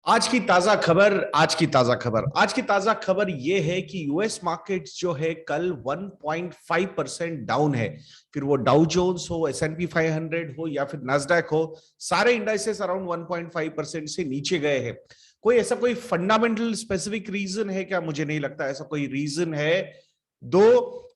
आज की ताजा खबर ये है कि यूएस मार्केट्स जो है कल 1.5% डाउन है। फिर वो डाउ जोन्स हो, एसएनपी 500 हो या फिर नास्डैक हो, सारे इंडाइसेस अराउंड 1.5% से नीचे गए हैं। कोई फंडामेंटल स्पेसिफिक रीजन है क्या? मुझे नहीं लगता ऐसा कोई रीजन है। दो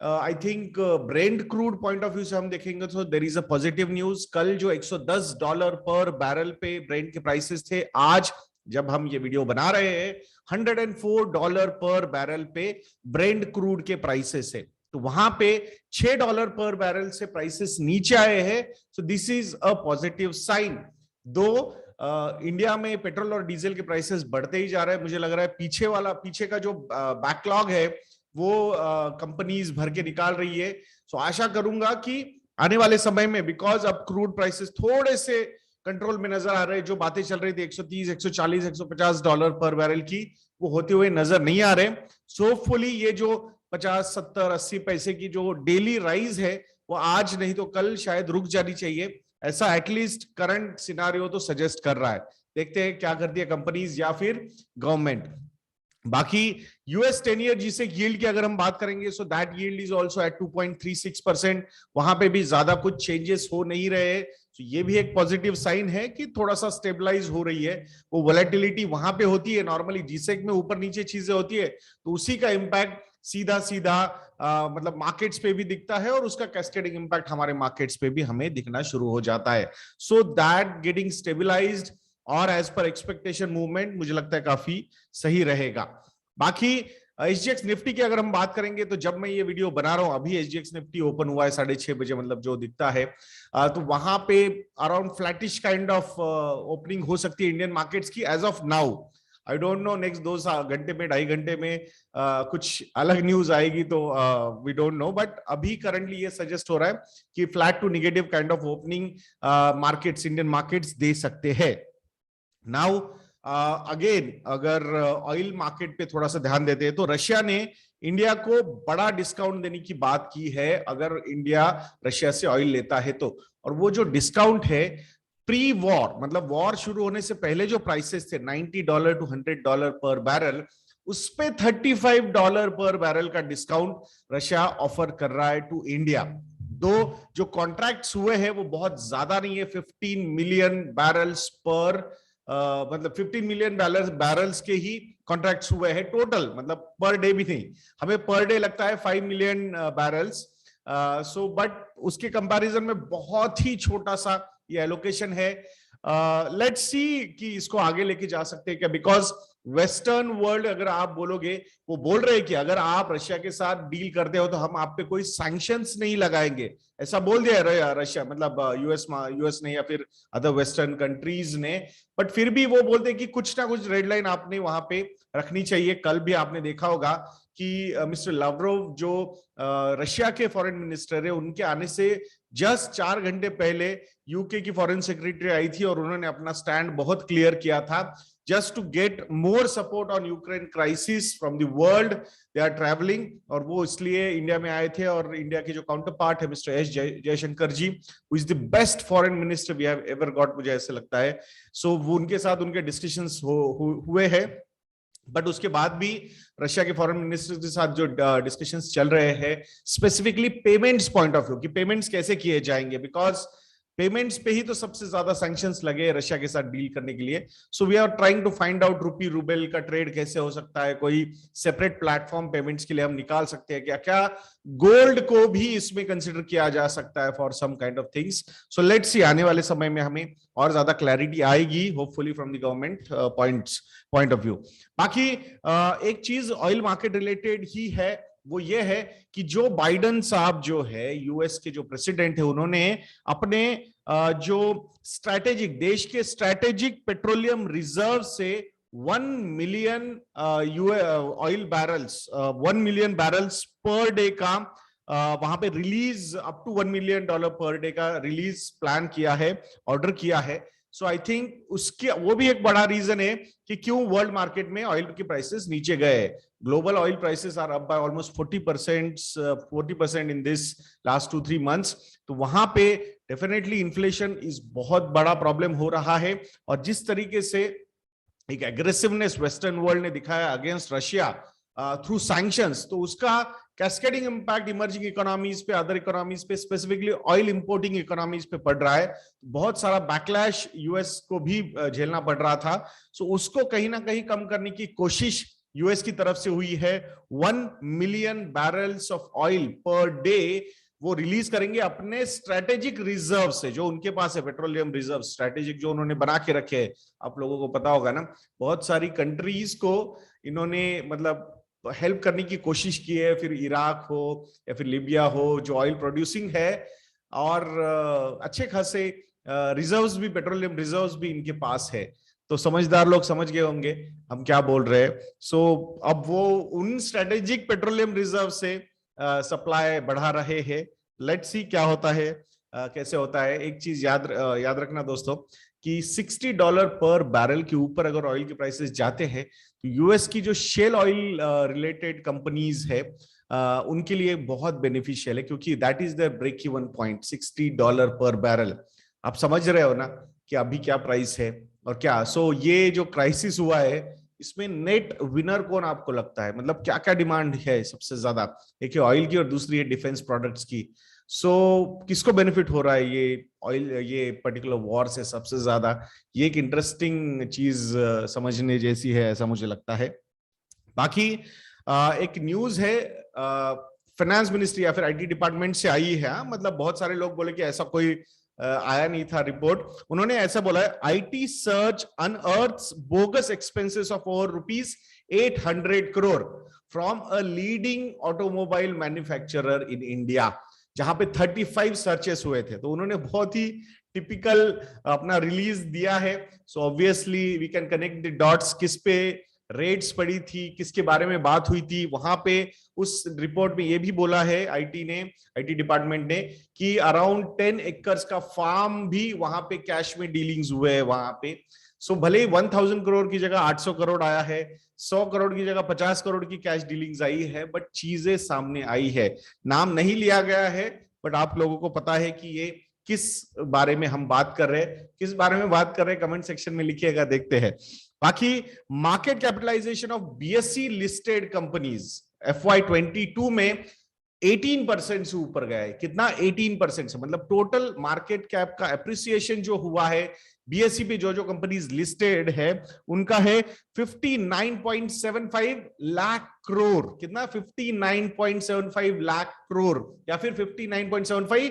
I think Brent crude point of view से हम देखेंगे तो there is a positive news. कल जो $110 पर बैरल पे ब्रेंट के प्राइसेस थे, आज जब हम ये वीडियो बना रहे हैं $104 पर बैरल पे ब्रेंट क्रूड के प्राइसेस है। तो वहां पे $6 पर बैरल से प्राइसेस नीचे आए हैं। So this is a positive sign. दो इंडिया में पेट्रोल और डीजल के प्राइसेस बढ़ते ही जा रहे हैं। मुझे लग रहा है पीछे का जो बैकलॉग है वो कंपनीज भर के निकाल रही है। सो आशा करूंगा कि आने वाले समय में, बिकॉज अब क्रूड प्राइसेस थोड़े से कंट्रोल में नजर आ रहे हैं, जो बातें चल रही थी 130, 140, $150 पर बैरल की, वो होते हुए नजर नहीं आ रहे। सो होपफुली ये जो 50, 70, 80 पैसे की जो डेली राइज है वो आज नहीं तो कल शायद रुक जानी चाहिए। ऐसा एटलीस्ट करंट सिनारियो तो सजेस्ट कर रहा है। देखते हैं क्या करती है कंपनीज या फिर गवर्नमेंट। बाकी यूएस 10 ईयर जी से यील्ड की अगर हम बात करेंगे, so that yield is also at 2.36%। वहां पे भी ज्यादा कुछ चेंजेस हो नहीं रहे। तो ये भी एक पॉजिटिव साइन है कि थोड़ा सा स्टेबलाइज हो रही है। वो वोलेटिलिटी वहां पे होती है, नॉर्मली जीसेक में ऊपर नीचे चीजें होती है, तो उसी का इंपैक्ट सीधा सीधा मतलब मार्केट्स पे भी दिखता है और उसका कैस्केडिंग इंपैक्ट हमारे मार्केट्स पे भी हमें दिखना शुरू हो जाता है। सो दैट गेटिंग स्टेबिलाइज्ड और एज पर एक्सपेक्टेशन मूवमेंट मुझे लगता है काफी सही रहेगा। बाकी एसजीएक्स निफ्टी की अगर हम बात करेंगे तो जब मैं ये वीडियो बना रहा हूं अभी एसजीएक्स निफ्टी ओपन हुआ है 6:30 बजे, मतलब जो दिखता है तो वहां पे around flattish kind of opening हो सकती है इंडियन मार्केट्स की as of now. I don't know next 2 घंटे में, 2.5 घंटे में कुछ अलग न्यूज आएगी तो वी डोंट नो, बट अभी करंटली ये सजेस्ट हो रहा है कि flat to negative kind of opening markets, Indian markets दे सकते हैं। नाउ अगेन अगर ऑयल मार्केट पे थोड़ा सा ध्यान देते हैं तो रशिया ने इंडिया को बड़ा डिस्काउंट देने की बात की है अगर इंडिया रशिया से ऑयल लेता है तो। और वो जो डिस्काउंट है प्री वॉर, मतलब वॉर शुरू होने से पहले जो प्राइसेस थे $90 to $100 पर बैरल, उस पे $35 पर बैरल का डिस्काउंट रशिया ऑफर कर रहा है टू इंडिया। दो जो कॉन्ट्रैक्ट्स हुए हैं वो बहुत ज्यादा नहीं है, 15 मिलियन बैरल्स पर मतलब 15 मिलियन बैरल्स के ही कॉन्ट्रैक्ट्स हुए हैं टोटल, मतलब पर डे भी नहीं। हमें पर डे लगता है 5 मिलियन बैरल्स। सो बट उसके कंपैरिजन में बहुत ही छोटा सा ये एलोकेशन है। लेट्स सी कि इसको आगे लेके जा सकते हैं क्या, बिकॉज वेस्टर्न वर्ल्ड अगर आप बोलोगे, वो बोल रहे हैं कि अगर आप रशिया के साथ डील करते हो तो हम आप पे कोई सैंक्शंस नहीं लगाएंगे, ऐसा बोल दिया रशिया, मतलब यूएस ने या फिर अदर वेस्टर्न कंट्रीज ने। बट फिर भी वो बोलते हैं कि कुछ ना कुछ रेड लाइन आपने वहां पे रखनी चाहिए। कल भी आपने देखा होगा कि मिस्टर लावरोव जो रशिया के फॉरेन मिनिस्टर है, उनके आने से जस्ट 4 घंटे पहले यूके की फॉरेन सेक्रेटरी आई थी और उन्होंने अपना स्टैंड बहुत क्लियर किया था। Just to get more support on Ukraine crisis from the world they are travelling, और वो इसलिए इंडिया में आए थे। और इंडिया के जो काउंटर पार्ट है mister S Jaishankar ji, who is the best foreign minister we have ever got, मुझे ऐसे लगता है। सो वो उनके साथ उनके डिस्कशंस हुए हैं। बट उसके बाद भी रशिया के फॉरेन मिनिस्टर के साथ जो डिस्कशंस चल रहे हैं specifically payments point of view, कि पेमेंट्स कैसे किए जाएंगे, बिकॉज पेमेंट्स पे ही तो सबसे ज्यादा सैंक्शंस लगे रशिया के साथ डील करने के लिए। So we are trying to find out rupee ruble का ट्रेड कैसे हो सकता है, कोई सेपरेट प्लेटफॉर्म पेमेंट्स के लिए हम निकाल सकते हैं क्या, क्या गोल्ड को भी इसमें कंसिडर किया जा सकता है for some kind of things. So let's see, आने वाले समय में हमें और ज्यादा क्लैरिटी आएगी hopefully from the government point of view. बाकी एक चीज ऑयल मार्केट रिलेटेड ही है, वो ये है कि जो बाइडन साहब जो है यूएस के जो प्रेसिडेंट है, उन्होंने अपने जो स्ट्रैटेजिक, देश के स्ट्रैटेजिक पेट्रोलियम रिजर्व से 1 million oil barrels, 1 million barrels per day का वहां पे release, up to $1 million per day का रिलीज प्लान किया है, ऑर्डर किया है। सो आई थिंक उसके वो भी एक बड़ा रीजन है कि क्यों वर्ल्ड मार्केट में ऑयल की प्राइसेस नीचे गए। Global oil prices are up by almost 40% in this last 2-3 months. तो वहां पे डेफिनेटली इन्फ्लेशन इज बहुत बड़ा प्रॉब्लम हो रहा है। और जिस तरीके से एक एग्रेसिवनेस वेस्टर्न वर्ल्ड ने दिखाया अगेंस्ट रशिया थ्रू सैंक्शंस, तो उसका कैस्केडिंग इंपैक्ट इमर्जिंग इकोनॉमीज पे, अदर इकोनॉमीज पे, स्पेसिफिकली ऑयल इंपोर्टिंग इकोनॉमीज पे पड़ रहा है। बहुत सारा बैकलैश यूएस को भी झेलना पड़ रहा था। सो उसको कहीं ना कहीं कम करने की कोशिश यूएस की तरफ से हुई है। 1 million barrels of oil per day वो रिलीज करेंगे अपने स्ट्रेटेजिक रिजर्व से, जो उनके पास है, पेट्रोलियम रिजर्व स्ट्रेटेजिक जो उन्होंने बना के रखे हैं। आप लोगों को पता होगा ना, बहुत सारी कंट्रीज को इन्होंने मतलब हेल्प करने की कोशिश की है, फिर इराक हो या फिर लीबिया हो जो ऑयल प्रोड्यूसिंग है, और अच्छे खासे रिजर्व्स भी, पेट्रोलियम रिजर्व्स भी इनके पास है। तो समझदार लोग समझ गए होंगे हम क्या बोल रहे हैं। सो अब वो उन स्ट्रेटेजिक पेट्रोलियम रिजर्व से सप्लाई बढ़ा रहे हैं। लेट्स सी क्या होता है, कैसे होता है। एक चीज याद रखना दोस्तों कि $60 पर बैरल के ऊपर अगर ऑयल के प्राइसेस जाते हैं तो यूएस की जो शेल ऑयल रिलेटेड कंपनीज है उनके लिए बहुत बेनिफिशियल है, क्योंकि that is the break even point, $60 per barrel. आप समझ रहे हो ना कि अभी क्या प्राइस है और क्या। सो ये जो क्राइसिस हुआ है इसमें नेट विनर कौन आपको लगता है, मतलब क्या क्या डिमांड है सबसे ज्यादा? एक है ऑयल की और दूसरी है डिफेंस प्रोडक्ट्स की। सो किसको बेनिफिट हो रहा है ये ऑयल, ये पर्टिकुलर वॉर से सबसे ज्यादा? ये एक इंटरेस्टिंग चीज समझने जैसी है, ऐसा मुझे लगता है। बाकी एक न्यूज है फाइनेंस मिनिस्ट्री या फिर आईटी डिपार्टमेंट से आई है। मतलब बहुत सारे लोग बोले कि ऐसा कोई आया नहीं था रिपोर्ट। उन्होंने ऐसा बोला है, IT search unearths bogus expenses of over ₹800 crore from a leading automobile manufacturer in India, जहां पे 35 सर्चेस हुए थे। तो उन्होंने बहुत ही टिपिकल अपना रिलीज दिया है। So obviously we can connect the dots, किस पे रेट्स पड़ी थी, किसके बारे में बात हुई थी वहां पे। उस रिपोर्ट में ये भी बोला है आईटी डिपार्टमेंट ने कि अराउंड 10 एकर्स का फार्म भी वहां पे कैश में डीलिंग्स हुए हैं वहां पे। सो भले ही 1000 करोड़ की जगह 800 करोड़ आया है, 100 करोड़ की जगह 50 करोड़ की कैश डीलिंग्स आई है, बट चीजें सामने आई है। नाम नहीं लिया गया है, बट आप लोगों को पता है कि ये किस बारे में हम बात कर रहे हैं, किस बारे में बात कर रहे हैं, कमेंट सेक्शन में लिखिएगा, देखते हैं। बाकी market capitalisation of BSE listed companies FY22 में 18% से ऊपर गया है। कितना? 18% से, मतलब टोटल मार्केट कैप का एप्रिसिएशन जो हुआ है बीएसई पे जो कंपनीज लिस्टेड है उनका है 59.75 लाख करोड़। कितना? 59.75 लाख करोड़ या फिर 59.75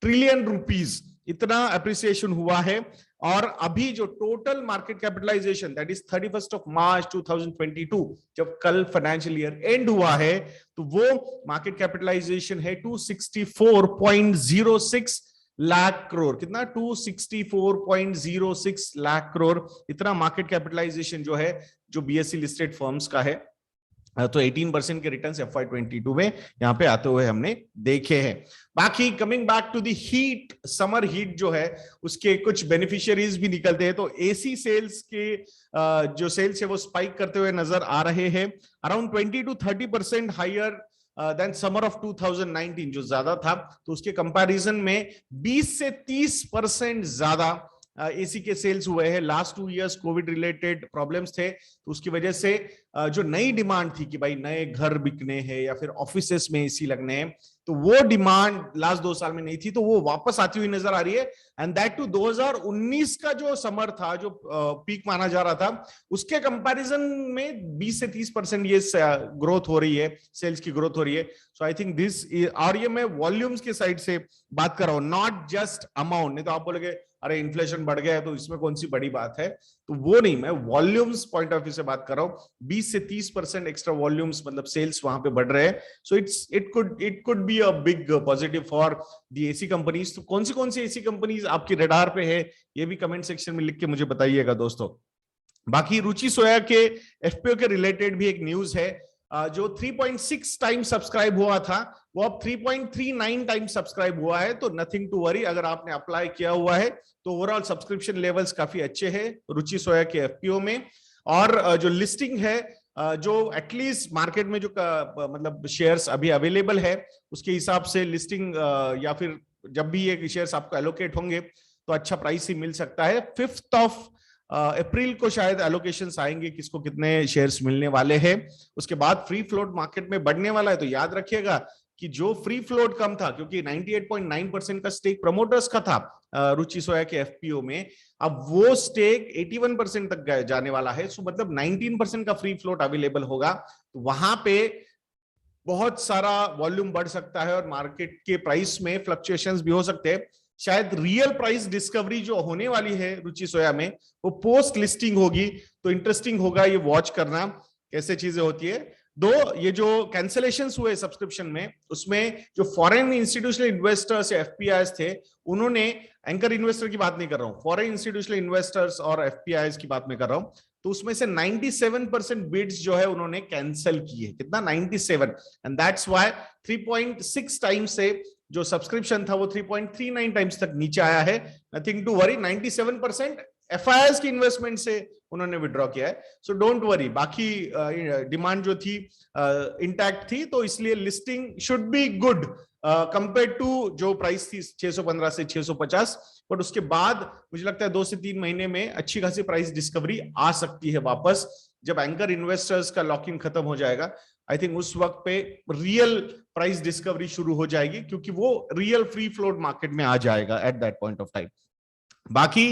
ट्रिलियन रुपीज, इतना एप्रिसिएशन हुआ है। और अभी जो total market capitalisation that is 31 March 2022, जब कल फाइनेंशियल ईयर एंड हुआ है, तो वो मार्केट कैपिटलाइजेशन है 264.06 लाख करोड़। कितना? 264.06 लाख करोड़, इतना मार्केट कैपिटलाइजेशन जो है जो बीएसई लिस्टेड फर्म्स का है। तो 18% के रिटर्न्स FY22 में यहां पे आते हुए हमने देखे हैं। बाकी coming back to the heat, summer heat जो है उसके कुछ बेनिफिशियरीज भी निकलते हैं। तो एसी सेल्स के जो सेल्स है वो स्पाइक करते हुए नजर आ रहे हैं, around 20 to 30% higher than summer of 2019, जो ज्यादा था। तो उसके कंपैरिजन में 20 से 30% ज्यादा एसी के सेल्स हुए हैं। Last 2 years Covid related problems थे, तो उसकी वजह से जो नई डिमांड थी कि भाई नए घर बिकने हैं या फिर ऑफिसेस में एसी लगने हैं, तो वो डिमांड लास्ट 2 साल में नहीं थी, तो वो वापस आती हुई नजर आ रही है। एंड दैट टू 2019 का जो समर था, जो पीक माना जा रहा था, उसके कंपैरिजन में 20 से 30% ये ग्रोथ हो रही है, सेल्स की ग्रोथ हो रही है। सो आई थिंक दिस, और ये मैं वॉल्यूम्स के साइड से बात कर रहा हूं, नॉट जस्ट अमाउंट। नहीं तो आप बोलोगे अरे इन्फ्लेशन बढ़ गया है तो इसमें कौन सी बड़ी बात है, तो वो नहीं, मैं वॉल्यूम्स पॉइंट ऑफ व्यू से बात कर रहा हूं। 20 से 30% एक्स्ट्रा वॉल्यूम्स, मतलब सेल्स वहां पे बढ़ रहे हैं। So it could be a big positive for the AC companies. तो कौन सी एसी कंपनीज आपकी रडार पे है, ये भी कमेंट सेक्शन में लिख के मुझे बताइएगा दोस्तों। बाकी रुचि सोया के एफपीओ के रिलेटेड भी एक न्यूज है। जो 3.6 टाइम सब्सक्राइब हुआ था वो अब 3.39 टाइम सब्सक्राइब हुआ है। तो नथिंग टू वरी, अगर आपने अप्लाई किया हुआ है तो ओवरऑल सब्सक्रिप्शन लेवल्स काफी अच्छे हैं रुचि सोया के एफपीओ में। और जो लिस्टिंग है, जो एटलीस्ट मार्केट में जो मतलब शेयर्स अभी अवेलेबल है उसके हिसाब से लिस्टिंग, या फिर जब भी ये शेयर्स आपको एलोकेट होंगे तो अच्छा प्राइस ही मिल सकता है। 5th अप्रैल को शायद एलोकेशंस आएंगे, किसको कितने शेयर्स मिलने वाले हैं। उसके बाद फ्री फ्लोट मार्केट में बढ़ने वाला है। तो याद रखिएगा कि जो फ्री फ्लोट कम था, क्योंकि 98.9% का स्टेक प्रमोटर्स का था रुचि सोया के एफपीओ में, अब वो स्टेक 81% तक जाने वाला है। सो मतलब 19% का फ्री फ्लोट अवेलेबल होगा। तो वहां पे बहुत सारा वॉल्यूम बढ़ सकता है और मार्केट के प्राइस में फ्लक्चुएशंस भी हो सकते हैं। शायद रियल प्राइस डिस्कवरी जो होने वाली है रुचि सोया में, वो पोस्ट लिस्टिंग होगी। तो इंटरेस्टिंग होगा ये वॉच करना कैसे चीजें होती है। दो, ये जो कैंसलेशंस हुए सब्सक्रिप्शन में, उसमें जो फॉरेन इंस्टीट्यूशनल इन्वेस्टर्स या एफपीआईज थे, उन्होंने, एंकर इन्वेस्टर की बात नहीं कर रहा हूं, फॉरेन इंस्टीट्यूशनल इन्वेस्टर्स और एफपीआईज की बात में कर रहा हूं, तो उसमें से 97% बिड्स जो है उन्होंने कैंसिल किए। कितना? 97। एंड दैट्स व्हाई 3.6 टाइम्स से जो सब्सक्रिप्शन था वो 3.39 टाइम्स तक नीचे आया है। नथिंग टू वरी, 97% एफआईआईज की इन्वेस्टमेंट से उन्होंने विड्रॉ किया है। सो डोंट वरी, बाकी डिमांड जो थी इंटैक्ट थी, तो इसलिए listing should be good compare to जो प्राइस थी 615 से 650। बट उसके बाद मुझे लगता है 2 से 3 महीने में अच्छी खासी प्राइस डिस्कवरी आ सकती है वापस, जब एंकर इन्वेस्टर्स का लॉक इन खत्म हो जाएगा। आई थिंक उस वक्त पे रियल प्राइस डिस्कवरी शुरू हो जाएगी, क्योंकि वो रियल फ्री फ्लोट मार्केट में आ जाएगा at that point of time. बाकी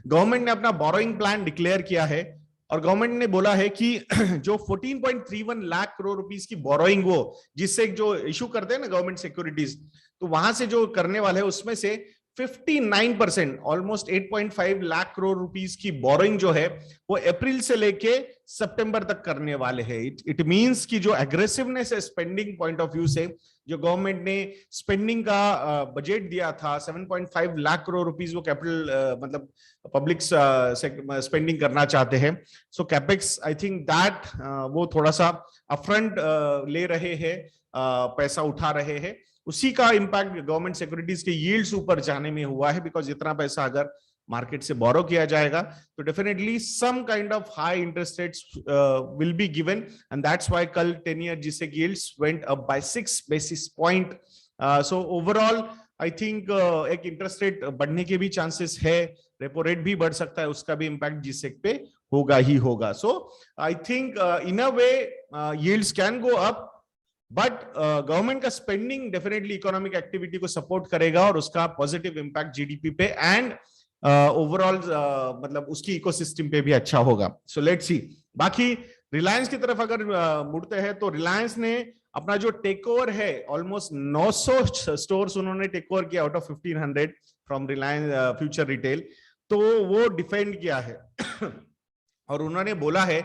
गवर्नमेंट ने अपना बोरोइंग प्लान डिक्लेयर किया है और गवर्नमेंट ने बोला है कि जो 14.31 लाख करोड़ रुपीस की बोरोइंग, वो जिससे जो इशू करते हैं ना गवर्नमेंट सिक्योरिटीज, तो वहां से जो करने वाले हैं उसमें से 59%, ऑलमोस्ट 8.5 लाख करोड़ रुपीस की बोरोइंग जो है वो अप्रैल से लेके सितंबर तक करने वाले हैं। इट मींस कि जो एग्रेसिवनेस है स्पेंडिंग पॉइंट ऑफ व्यू से, जो गवर्नमेंट ने स्पेंडिंग का बजट दिया था 7.5 लाख करोड़ रुपीस, वो कैपिटल मतलब पब्लिक स्पेंडिंग करना चाहते हैं। सो कैपेक्स, आई थिंक दैट वो थोड़ा सा अपफ्रंट ले रहे हैं, पैसा उठा रहे हैं। उसी का इम्पैक्ट गवर्नमेंट सिक्योरिटीज के यील्ड्स ऊपर जाने में हुआ है, बिकॉज इतना पैसा अगर मार्केट से बोरो किया जाएगा तो definitely some kind of high interest rates will be given, and that's why कल 10 ईयर जिसे yields went up by 6 basis point. So overall I think एक इंटरेस्ट रेट बढ़ने के भी चांसेस है, रेपो रेट भी बढ़ सकता है, उसका भी इम्पैक्ट जीसेक पे होगा ही होगा। So I think in a way yields can go up, but government का स्पेंडिंग डेफिनेटली इकोनॉमिक एक्टिविटी को सपोर्ट करेगा और उसका पॉजिटिव इम्पैक्ट जीडीपी पे एंड ओवरऑल मतलब उसकी इकोसिस्टम पे भी अच्छा होगा। So let's see. बाकी रिलायंस की तरफ अगर मुड़ते हैं तो रिलायंस ने अपना जो टेक ओवर है, ऑलमोस्ट 900 स्टोर्स उन्होंने टेक ओवर किया out of 1500 from Reliance future retail, तो वो डिफेंड किया है और उन्होंने बोला है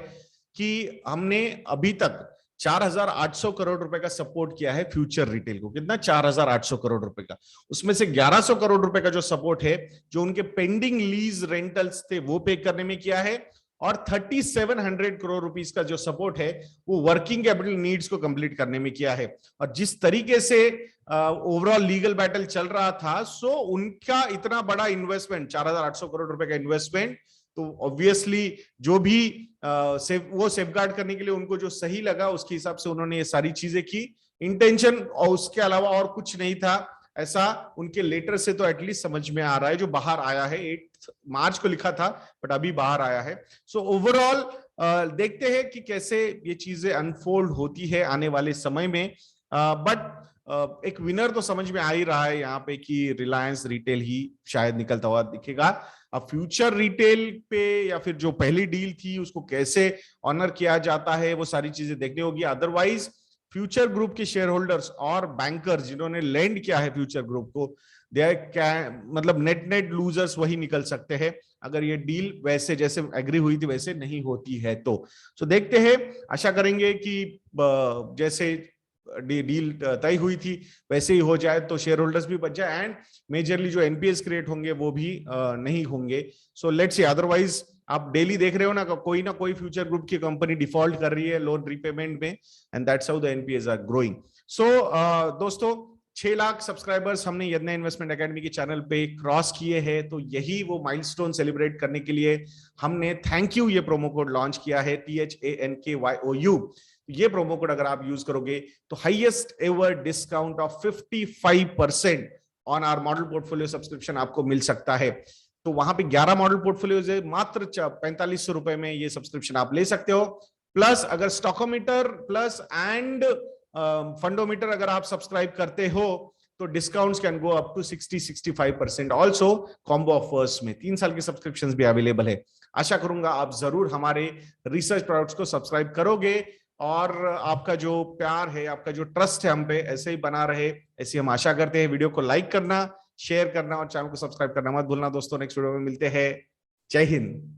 कि हमने अभी तक 4,800 करोड़ रुपए का सपोर्ट किया है फ्यूचर रिटेल को। कितना? 4,800 करोड़ रुपए का। उसमें से 1,100 करोड़ रुपए का जो सपोर्ट है, जो उनके पेंडिंग लीज रेंटल्स थे वो पे करने में किया है, और 3,700 करोड़ रुपीस का जो सपोर्ट है वो वर्किंग कैपिटल नीड्स को कंप्लीट करने में किया है। और जिस तरीके से ओवरऑल लीगल बैटल चल रहा था, सो उनका इतना बड़ा इन्वेस्टमेंट, 4,800 करोड़ रुपए का इन्वेस्टमेंट, तो ऑब्वियसली जो भी वो सेफगार्ड करने के लिए उनको जो सही लगा उसके हिसाब से उन्होंने ये सारी चीजें की। इंटेंशन और उसके अलावा और कुछ नहीं था, ऐसा उनके लेटर से तो एटलीस्ट समझ में आ रहा है, जो बाहर आया है। 8 मार्च को लिखा था बट अभी बाहर आया है। सो ओवरऑल देखते हैं कि कैसे ये चीजें अनफोल्ड होती है आने वाले समय में, बट एक विनर तो समझ में आ ही रहा है यहाँ पे कि रिलायंस रिटेल ही शायद निकलता हुआ दिखेगा। अब फ्यूचर रिटेल पे या फिर जो पहली डील थी उसको कैसे ऑनर किया जाता है, वो सारी चीजें देखनी होगी। अदरवाइज फ्यूचर ग्रुप के शेयर होल्डर्स और बैंकर्स जिन्होंने लेंड किया है फ्यूचर ग्रुप को, दे क्या मतलब नेट लूजर्स वही निकल सकते हैं अगर ये डील वैसे जैसे एग्री हुई थी वैसे नहीं होती है तो। सो देखते हैं, आशा करेंगे कि जैसे डील तय हुई थी वैसे ही हो जाए तो शेयर होल्डर्स भी बच जाए एंड मेजरली जो एनपीएस क्रिएट होंगे वो भी नहीं होंगे। So let's see. अदरवाइज आप डेली देख रहे हो ना कोई फ्यूचर ग्रुप की कंपनी डिफॉल्ट कर रही है लोन रीपेमेंट में, and that's how the NPAs are growing. So दोस्तों, 6 लाख सब्सक्राइबर्स हमने यदना इन्वेस्टमेंट एकेडमी के चैनल पे क्रॉस किए हैं, तो यही वो माइलस्टोन सेलिब्रेट करने के लिए हमने थैंक यू ये प्रोमो कोड लॉन्च किया है, THANKYOU। ये प्रोमो कोड अगर आप यूज करोगे तो highest ever discount of 55% on our model portfolio subscription आपको मिल सकता है। तो वहां पे 11 मॉडल पोर्टफोलियोज है, मात्र 4500 रुपए में ये सब्सक्रिप्शन आप ले सकते हो। प्लस अगर स्टॉकोमीटर प्लस एंड फंडोमीटर अगर आप सब्सक्राइब करते हो तो discounts can go up to 60-65%। Also combo offers में 3 साल के सब्सक्रिप्शंस भी अवेलेबल है। आशा करूंगा आप जरूर हमारे रिसर्च प्रोडक्ट्स को सब्सक्राइब करोगे और आपका जो प्यार है, आपका जो ट्रस्ट है हम पे ऐसे ही बना रहे, ऐसी हम आशा करते हैं। वीडियो को लाइक करना, शेयर करना और चैनल को सब्सक्राइब करना मत भूलना दोस्तों। नेक्स्ट वीडियो में मिलते हैं। जय हिंद।